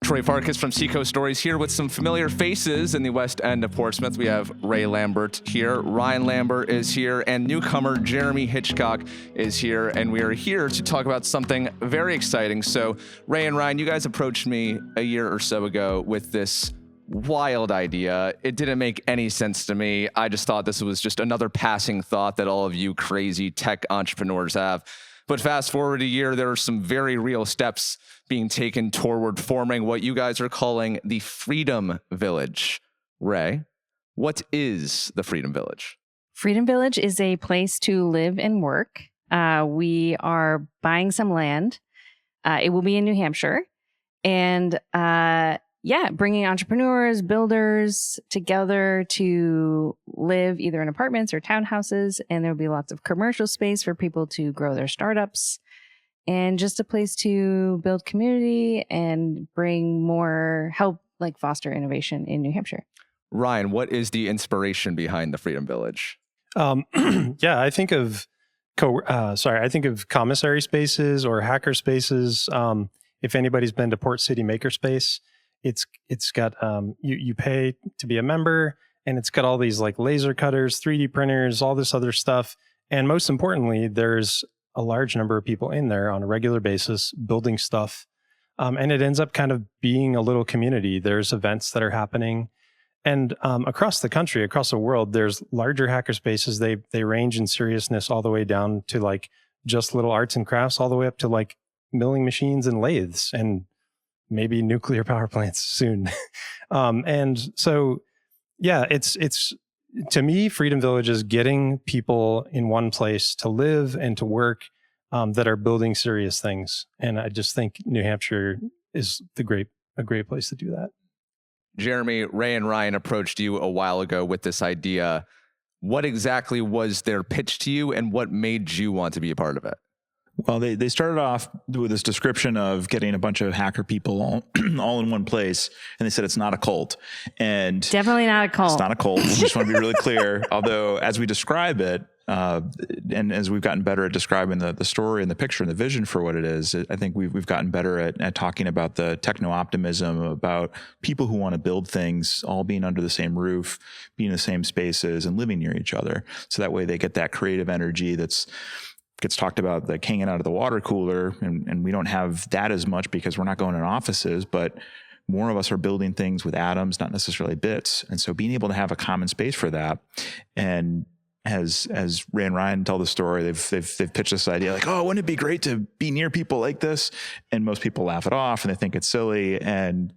Troy Farkas from Seacoast Stories here with some familiar faces in the West End of Portsmouth. We have Rae Lambert here, Rae Lambert is here, and newcomer Jeremy Hitchcock is here, and we are here to talk about something very exciting. So, Rae and Ryan, you guys approached me a year or so ago with this wild idea. It didn't make any sense to me. I just thought this was just another passing thought that all of you crazy tech entrepreneurs have. But fast forward a year, there are some very real steps being taken toward forming what you guys are calling the Freedom Village. Rae, what is the Freedom Village? Freedom Village is a place to live and work. We are buying some land. It will be in New Hampshire. And bringing entrepreneurs, builders together to live either in apartments or townhouses. And there'll be lots of commercial space for people to grow their startups and just a place to build community and bring more help, like foster innovation in New Hampshire. Ryan, what is the inspiration behind the Freedom Village? I think of commissary spaces or hacker spaces. If anybody's been to Port City Makerspace, it's got you pay to be a member, and it's got all these like laser cutters, 3D printers, all this other stuff. And most importantly, there's a large number of people in there on a regular basis building stuff. And it ends up kind of being a little community. There's events that are happening. And across the country, across the world, there's larger hacker spaces. They range in seriousness all the way down to like just little arts and crafts, all the way up to like milling machines and lathes and maybe nuclear power plants soon. It's to me, Freedom Village is getting people in one place to live and to work that are building serious things. And I just think New Hampshire is a great place to do that. Jeremy, Rae and Ryan approached you a while ago with this idea. What exactly was their pitch to you, and what made you want to be a part of it? Well, they started off with this description of getting a bunch of hacker people all in one place, and they said it's not a cult. And definitely not a cult. It's not a cult. I just want to be really clear. Although, as we describe it, and as we've gotten better at describing the story and the picture and the vision for what it is, I think we've gotten better at talking about the techno-optimism, about people who want to build things all being under the same roof, being in the same spaces, and living near each other. So that way they get that creative energy gets talked about, like hanging out of the water cooler, and we don't have that as much because we're not going in offices, but more of us are building things with atoms, not necessarily bits. And so being able to have a common space for that, and as Rae and Ryan tell the story, they've pitched this idea like, oh, wouldn't it be great to be near people like this? And most people laugh it off and they think it's silly. And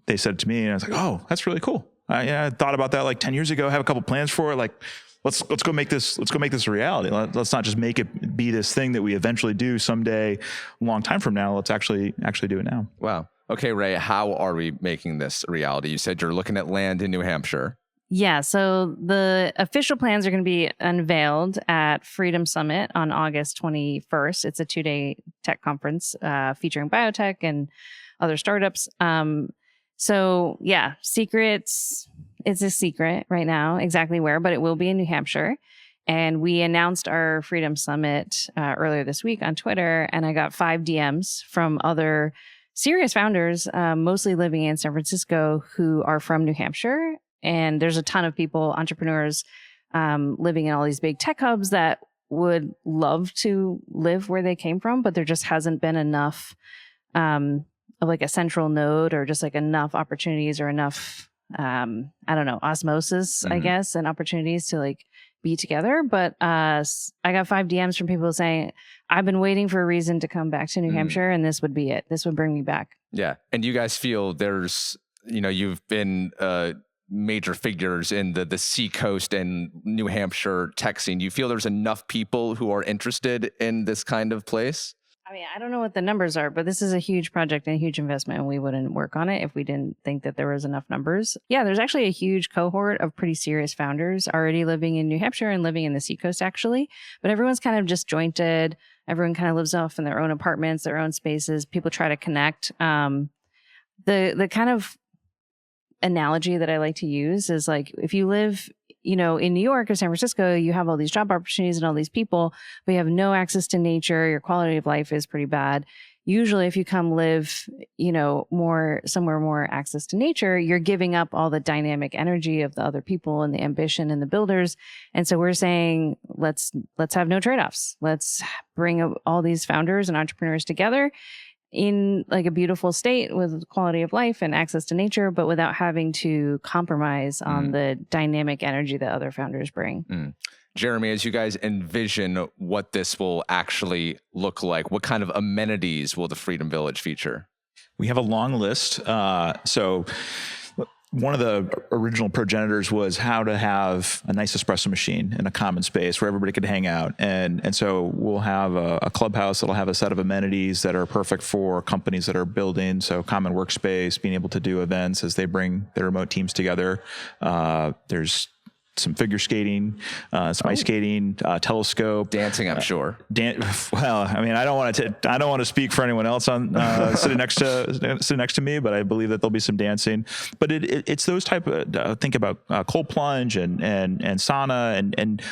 they said it to me, and I was like, oh, that's really cool. I thought about that like 10 years ago. I have a couple plans for it. Like, let's go make this a reality. Let's not just make it be this thing that we eventually do someday, a long time from now. Let's actually do it now. Wow. Okay, Rae, how are we making this a reality? You said you're looking at land in New Hampshire. Yeah, so the official plans are going to be unveiled at Freedom Summit on August 21st. It's a 2-day tech conference featuring biotech and other startups. Secrets. It's a secret right now, exactly where, but it will be in New Hampshire. And we announced our Freedom Summit earlier this week on Twitter, and I got 5 DMs from other serious founders, mostly living in San Francisco, who are from New Hampshire. And there's a ton of people, entrepreneurs, living in all these big tech hubs that would love to live where they came from, but there just hasn't been enough of like a central node, or just like enough opportunities, or enough osmosis, I guess, and opportunities to like be together. But I got 5 DMs from people saying, I've been waiting for a reason to come back to New Hampshire, and this would be it. This would bring me back. Yeah. And you guys feel there's, you've been major figures in the Seacoast and New Hampshire tech scene. You feel there's enough people who are interested in this kind of place? I mean, I don't know what the numbers are, but this is a huge project and a huge investment, and we wouldn't work on it if we didn't think that there was enough numbers. Yeah, there's actually a huge cohort of pretty serious founders already living in New Hampshire and living in the Seacoast, actually. But everyone's kind of disjointed. Everyone kind of lives off in their own apartments, their own spaces. People try to connect. The kind of analogy that I like to use is like, if you live in New York or San Francisco, you have all these job opportunities and all these people, but you have no access to nature. Your quality of life is pretty bad. usually if you come live, somewhere more access to nature, you're giving up all the dynamic energy of the other people and the ambition and the builders. And so we're saying, let's have no trade-offs. Let's bring all these founders and entrepreneurs together in like a beautiful state with quality of life and access to nature, but without having to compromise on the dynamic energy that other founders bring. Jeremy, as you guys envision what this will actually look like, what kind of amenities will the Freedom Village feature? We have a long list. So one of the original progenitors was how to have a nice espresso machine in a common space where everybody could hang out. And so we'll have a clubhouse that'll have a set of amenities that are perfect for companies that are building. So common workspace, being able to do events as they bring their remote teams together. There's some figure skating, some ice skating, telescope, dancing. I'm sure. Well, I mean, I don't want to speak for anyone else on sitting next to me, but I believe that there'll be some dancing. But it's those type of think about cold plunge and sauna and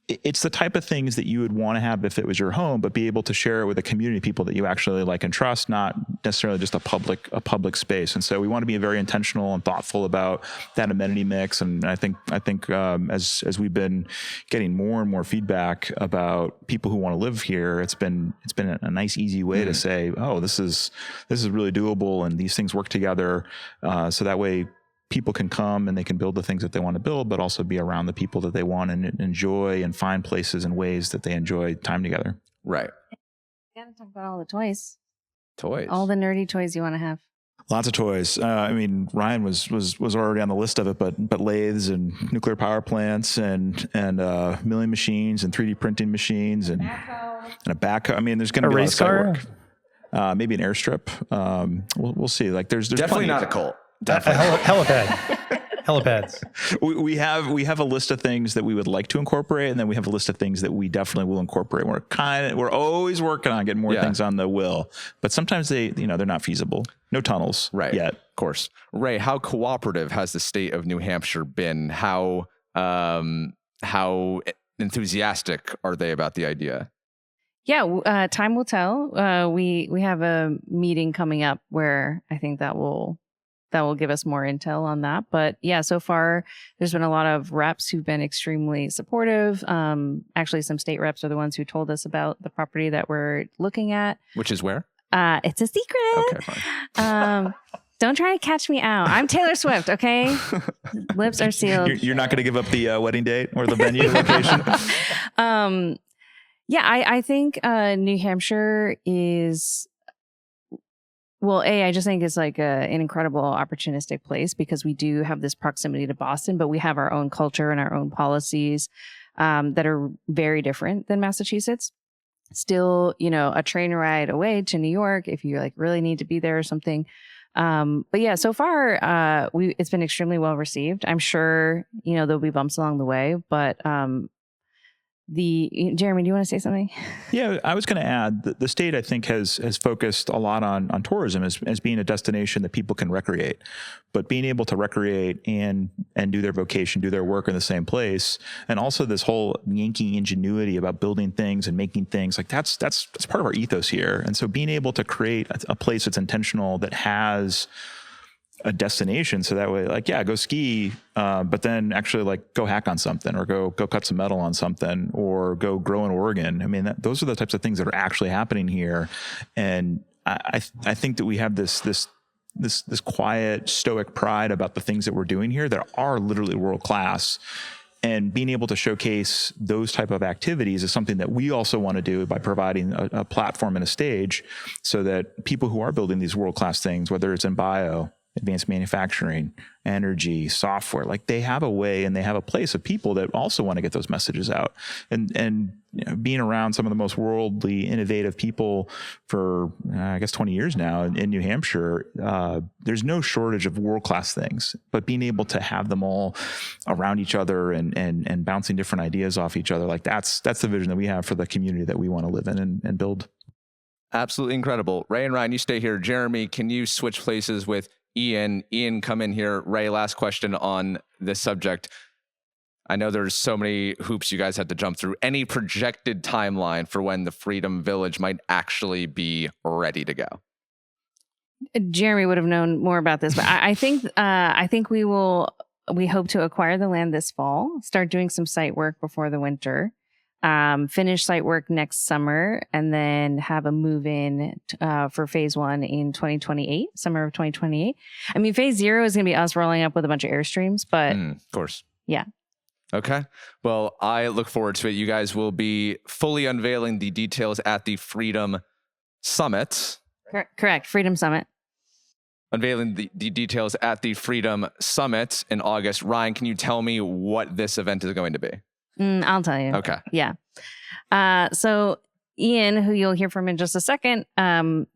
it's the type of things that you would want to have if it was your home, but be able to share it with a community of people that you actually like and trust, not necessarily just a public space. And so we want to be very intentional and thoughtful about that amenity mix. And I think as we've been getting more and more feedback about people who want to live here, it's been a nice, easy way to say, oh, this is really doable, and these things work together. So that way, people can come and they can build the things that they want to build, but also be around the people that they want and enjoy and find places and ways that they enjoy time together. Right. You gotta talk about all the toys. Toys. All the nerdy toys you want to have. Lots of toys. I mean, Ryan was already on the list of it, but lathes and nuclear power plants and milling machines and 3D printing machines and a backhoe. I mean, there's going to be a lot of site work. Maybe an airstrip. We'll see. Like there's definitely not a cult. Helipads. We have a list of things that we would like to incorporate, and then we have a list of things that we definitely will incorporate. We're always working on getting more things on the will, but sometimes they're not feasible. No tunnels yet. Of course. Rae, how cooperative has the state of New Hampshire been? How enthusiastic are they about the idea? Yeah, time will tell. We have a meeting coming up where I think that will give us more intel on that. But yeah, so far there's been a lot of reps who've been extremely supportive. Actually, some state reps are the ones who told us about the property that we're looking at. Which is where? It's a secret. Okay, fine. Don't try to catch me out. I'm Taylor Swift, okay? Lips are sealed. You're not going to give up the wedding date or the venue location? Yeah, I think New Hampshire is... Well, I just think it's like an incredible opportunistic place because we do have this proximity to Boston, but we have our own culture and our own policies that are very different than Massachusetts. Still, a train ride away to New York if you like really need to be there or something. But yeah, so far it's been extremely well received. I'm sure there'll be bumps along the way, but Jeremy, do you want to say something? Yeah, I was going to add that the state, I think, has focused a lot on tourism as being a destination that people can recreate, but being able to recreate and do their vocation, do their work in the same place, and also this whole Yankee ingenuity about building things and making things like that's part of our ethos here. And so being able to create a place that's intentional, that has a destination, so that way, like, yeah, go ski, but then actually like go hack on something or go cut some metal on something or go grow in Oregon. I mean, those are the types of things that are actually happening here. And I think that we have this quiet, stoic pride about the things that we're doing here that are literally world class. And being able to showcase those type of activities is something that we also want to do by providing a platform and a stage so that people who are building these world class things, whether it's in bio, advanced manufacturing, energy, software, like they have a way and they have a place of people that also want to get those messages out. And being around some of the most worldly, innovative people for, I guess, 20 years now in New Hampshire, there's no shortage of world-class things, but being able to have them all around each other and bouncing different ideas off each other, like that's the vision that we have for the community that we want to live in and build. Absolutely incredible. Rae and Ryan, you stay here. Jeremy, can you switch places with Ian? Ian, come in here. Rae, last question on this subject. I know there's so many hoops you guys had to jump through. Any projected timeline for when the Freedom Village might actually be ready to go? Jeremy would have known more about this, but I think we hope to acquire the land this fall, start doing some site work before the winter, finish site work next summer, and then have a move in for phase 1 in 2028, summer of 2028. I mean, phase 0 is going to be us rolling up with a bunch of Airstreams, but of course. Yeah. Okay. Well, I look forward to it. You guys will be fully unveiling the details at the Freedom Summit. Correct. Freedom Summit. Unveiling the details at the Freedom Summit in August. Ryan, can you tell me what this event is going to be? I'll tell you. Okay. Yeah. So Ian, who you'll hear from in just a second,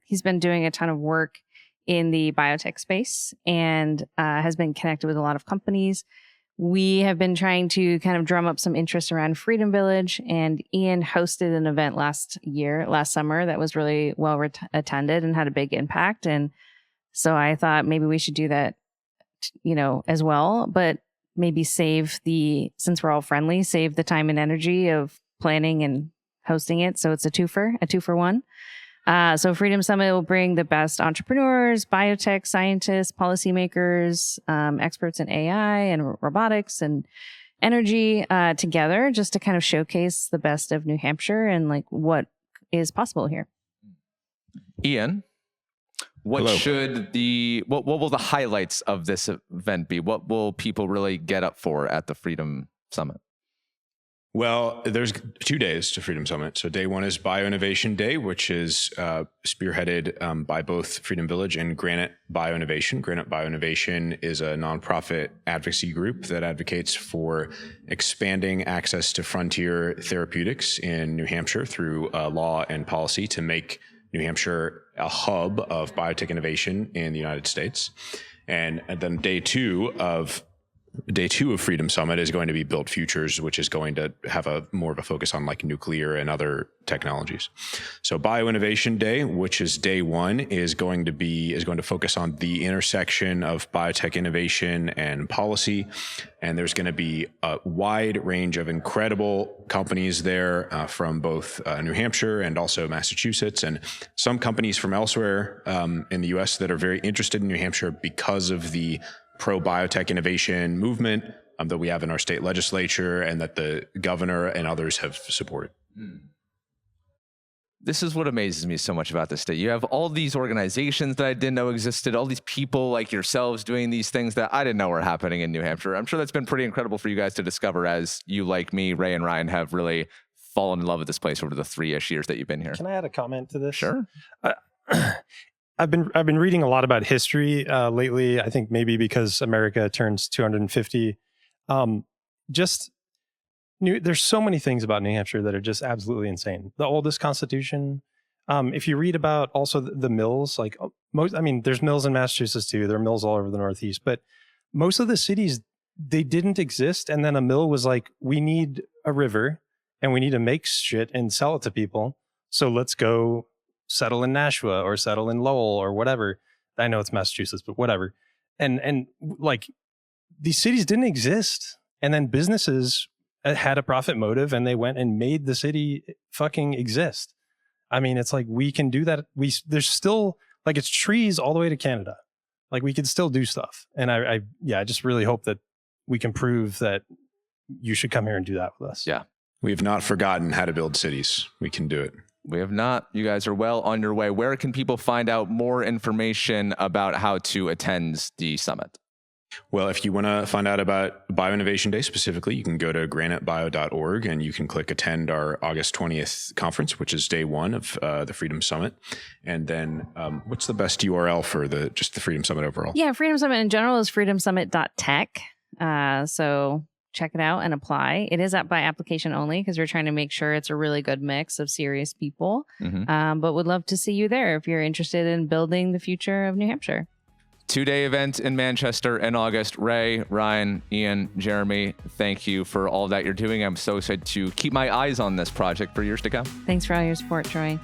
he's been doing a ton of work in the biotech space and has been connected with a lot of companies. We have been trying to kind of drum up some interest around Freedom Village, and Ian hosted an event last summer that was really well attended and had a big impact. And so I thought maybe we should do that, as well, but maybe since we're all friendly, save the time and energy of planning and hosting it. So it's a two for one. So Freedom Summit will bring the best entrepreneurs, biotech scientists, policymakers, experts in AI and robotics and energy together just to kind of showcase the best of New Hampshire and like what is possible here. Ian, what will the highlights of this event be? What will people really get up for at the Freedom Summit? Well, there's 2 days to Freedom Summit. So day 1 is Bioinnovation Day, which is spearheaded by both Freedom Village and Granite Bioinnovation. Granite Bioinnovation is a nonprofit advocacy group that advocates for expanding access to frontier therapeutics in New Hampshire through law and policy to make New Hampshire a hub of biotech innovation in the United States. And then day two of Freedom Summit is going to be Build Futures, which is going to have more of a focus on like nuclear and other technologies. So Bioinnovation Day, which is day 1, is going to focus on the intersection of biotech innovation and policy. And there's going to be a wide range of incredible companies there from both New Hampshire and also Massachusetts, and some companies from elsewhere in the US that are very interested in New Hampshire because of the pro-biotech innovation movement that we have in our state legislature and that the governor and others have supported. This is what amazes me so much about this state. You have all these organizations that I didn't know existed, all these people like yourselves doing these things that I didn't know were happening in New Hampshire. I'm sure that's been pretty incredible for you guys to discover as you, like me, Rae and Ryan, have really fallen in love with this place over the 3-ish years that you've been here. Can I add a comment to this? Sure. I've been reading a lot about history lately. I think maybe because America turns 250. There's so many things about New Hampshire that are just absolutely insane. The oldest constitution. If you read about also the mills, like there's mills in Massachusetts too. There are mills all over the Northeast, but most of the cities, they didn't exist. And then a mill was like, we need a river and we need to make shit and sell it to people. So let's go settle in Nashua or settle in Lowell or whatever. I know it's Massachusetts, but whatever. And like these cities didn't exist. And then businesses had a profit motive and they went and made the city fucking exist. I mean, it's like, we can do that. There's still like, it's trees all the way to Canada. Like we could still do stuff. And I just really hope that we can prove that you should come here and do that with us. Yeah. We have not forgotten how to build cities. We can do it. We have not. You guys are well on your way. Where can people find out more information about how to attend the summit? Well, if you want to find out about Bioinnovation Day specifically, you can go to granitebio.org and you can click attend our August 20th conference, which is day 1 of the Freedom Summit. And then what's the best URL for the Freedom Summit overall? Yeah, Freedom Summit in general is freedomsummit.tech. So check it out and apply. It is up by application only because we're trying to make sure it's a really good mix of serious people. But would love to see you there if you're interested in building the future of New Hampshire. 2-day event in Manchester in August. Rae, Ryan, Ian, Jeremy, thank you for all that you're doing. I'm so excited to keep my eyes on this project for years to come. Thanks for all your support, Troy.